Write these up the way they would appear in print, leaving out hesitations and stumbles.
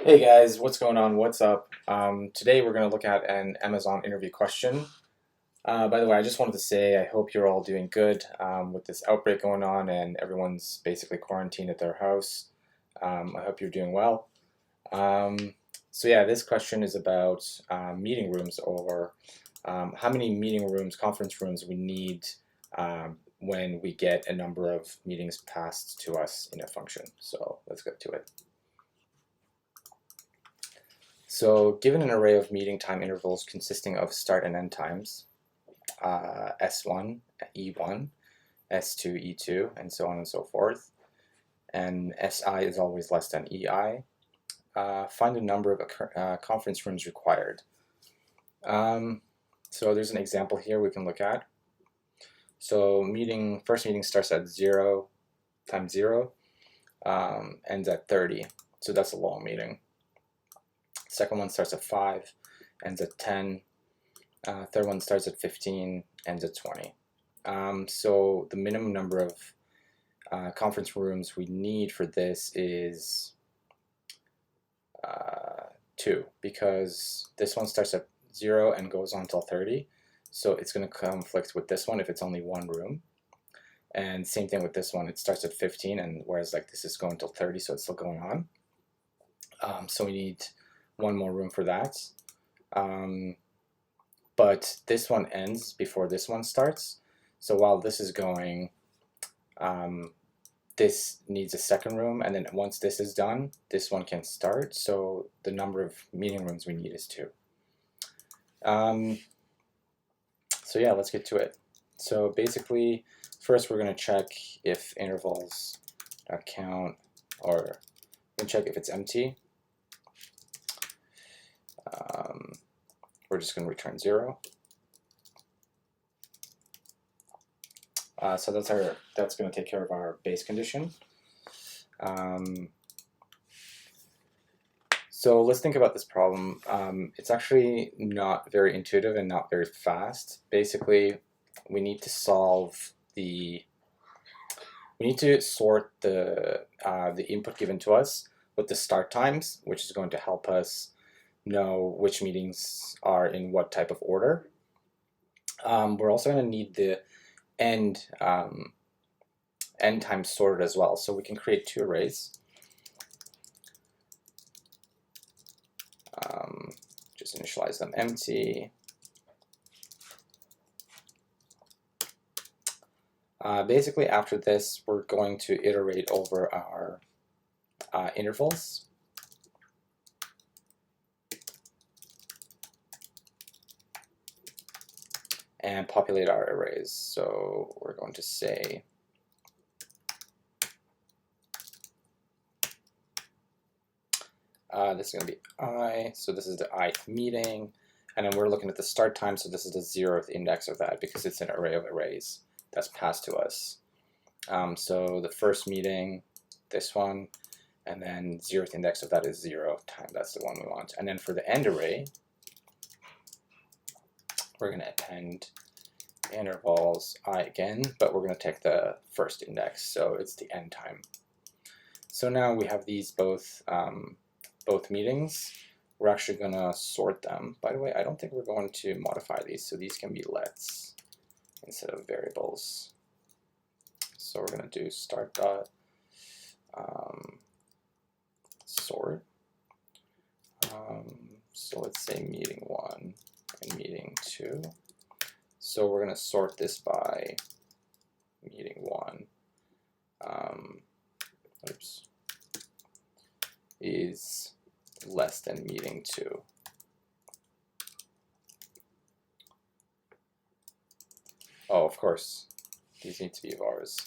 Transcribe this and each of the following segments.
Hey guys, what's going on? What's up? Today we're going to look at an Amazon interview question. By the way, I just wanted to say I hope you're all doing good with this outbreak going on and everyone's basically quarantined at their house. I hope you're doing well. Um, so yeah, this question is about meeting rooms or how many meeting rooms, conference rooms we need when we get a number of meetings passed to us in a function. So let's get to it. So given an array of meeting time intervals consisting of start and end times, S1, E1, S2, E2, and so on and so forth, and SI is always less than EI, find the number of conference rooms required. Um, so there's an example here we can look at. So first meeting starts at 0 times 0, ends at 30. So that's a long meeting. Second one starts at 5, ends at 10. Third one starts at 15, ends at 20. So the minimum number of conference rooms we need for this is 2, because this one starts at 0 and goes on till 30. So it's going to conflict with this one if it's only one room. And same thing with this one, it starts at 15, and whereas like this is going till 30, so it's still going on. So we need one more room for that. But this one ends before this one starts. So while this is going, this needs a second room, and then once this is done, this one can start. So the number of meeting rooms we need is 2. So yeah, let's get to it. So basically, first we're going to check if intervals count, or we're going to check if it's empty. We're just going to return 0. So that's going to take care of our base condition. So let's think about this problem. It's actually not very intuitive and not very fast. Basically, we need to sort the input given to us with the start times, which is going to help us know which meetings are in what type of order. We're also going to need the end time sorted as well. So we can create 2 arrays. Just initialize them empty. Basically, after this, we're going to iterate over our intervals. And populate our arrays. So we're going to say this is going to be I, so this is the ith meeting, and then we're looking at the start time, so this is the 0th index of that because it's an array of arrays that's passed to us. So the first meeting, this one, and then 0th index of that is 0 time, that's the one we want. And then for the end array, we're going to append intervals I again, but we're going to take the first index, so it's the end time. So now we have these both meetings. We're actually going to sort them. By the way, I don't think we're going to modify these, so these can be lets instead of variables. So we're going to do start dot sort. So let's say meeting 1 and meeting 2. So we're going to sort this by meeting 1. Is less than meeting 2. Oh, of course, these need to be vars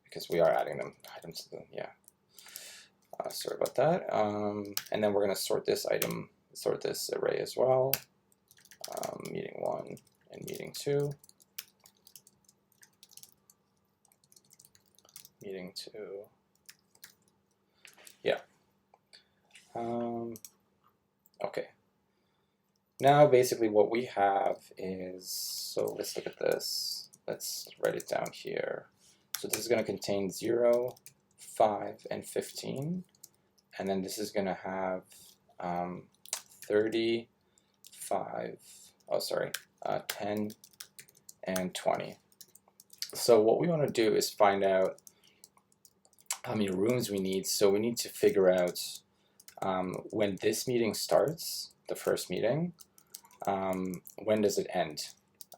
because we are adding them items to them. Yeah. Sorry about that. And then we're going to sort this array as well. Meeting 1 and meeting 2. Meeting 2. Yeah. Okay. Now basically what we have is, so let's look at this. Let's write it down here. So this is going to contain 0, 5, and 15. and then this is going to have 35, 10 and 20. So what we want to do is find out how many rooms we need. So we need to figure out when this meeting starts, the first meeting, when does it end?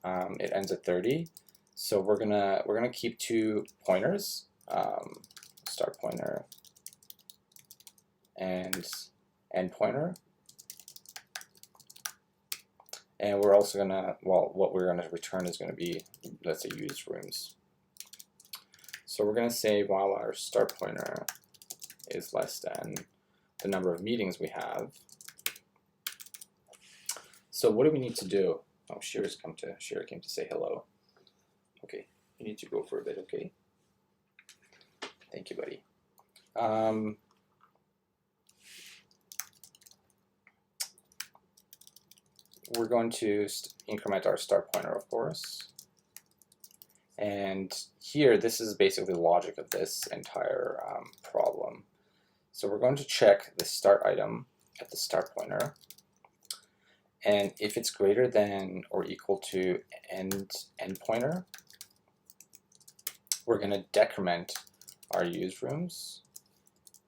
It ends at 30. So we're gonna keep 2 pointers, start pointer and end pointer. And we're also gonna, well, what we're gonna return is gonna be, let's say, used rooms. So we're gonna say while our start pointer is less than the number of meetings we have. So what do we need to do? Oh, Shira came to say hello. Okay, you need to go for a bit, okay? Thank you, buddy. We're going to increment our start pointer, of course. And here, this is basically the logic of this entire problem. So we're going to check the start item at the start pointer. And if it's greater than or equal to end pointer, we're going to decrement our used rooms,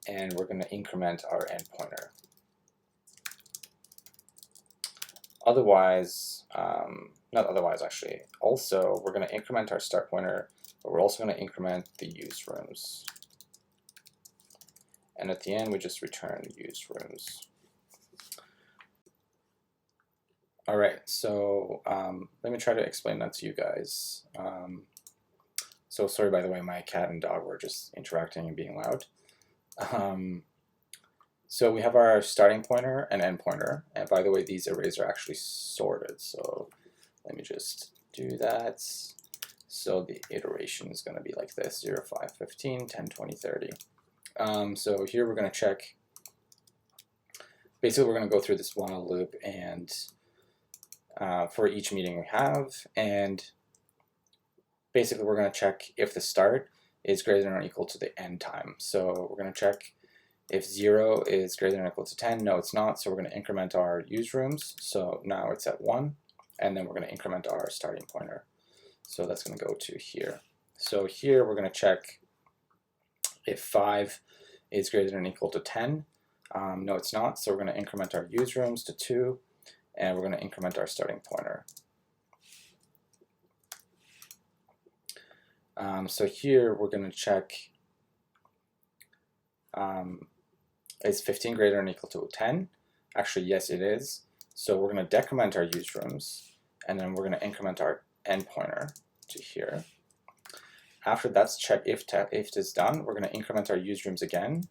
and we're going to increment our end pointer. Otherwise, not otherwise actually, also we're going to increment our start pointer, but we're also going to increment the used rooms. And at the end, we just return used rooms. All right, so let me try to explain that to you guys. So sorry, by the way, my cat and dog were just interacting and being loud. So we have our starting pointer and end pointer. And by the way, these arrays are actually sorted. So let me just do that. So the iteration is going to be like this, 0, 5, 15, 10, 20, 30. So here we're going to check. Basically, we're going to go through this while loop and for each meeting we have. And basically, we're going to check if the start is greater than or equal to the end time. So we're going to check if 0 is greater than or equal to 10. No, it's not. So we're going to increment our used rooms. So now it's at 1. And then we're going to increment our starting pointer. So that's going to go to here. So here we're going to check if 5 is greater than or equal to 10. No, it's not. So we're going to increment our used rooms to 2. And we're going to increment our starting pointer. So here we're going to check is 15 greater than or equal to 10? Actually, yes, it is. So we're going to decrement our used rooms, and then we're going to increment our end pointer to here. After that's checked, if it's done, we're going to increment our used rooms again,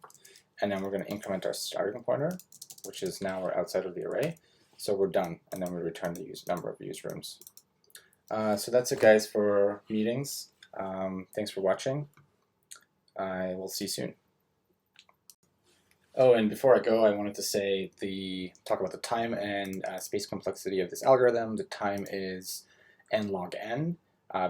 and then we're going to increment our starting pointer, which is now we're outside of the array. So we're done, and then we return the number of used rooms. So that's it, guys, for meetings. Thanks for watching. I will see you soon. Oh, and before I go, I wanted to talk about the time and space complexity of this algorithm. The time is n log n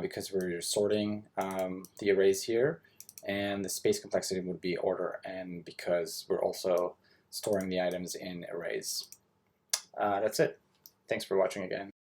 because we're sorting the arrays here, and the space complexity would be order n because we're also storing the items in arrays. That's it. Thanks for watching again.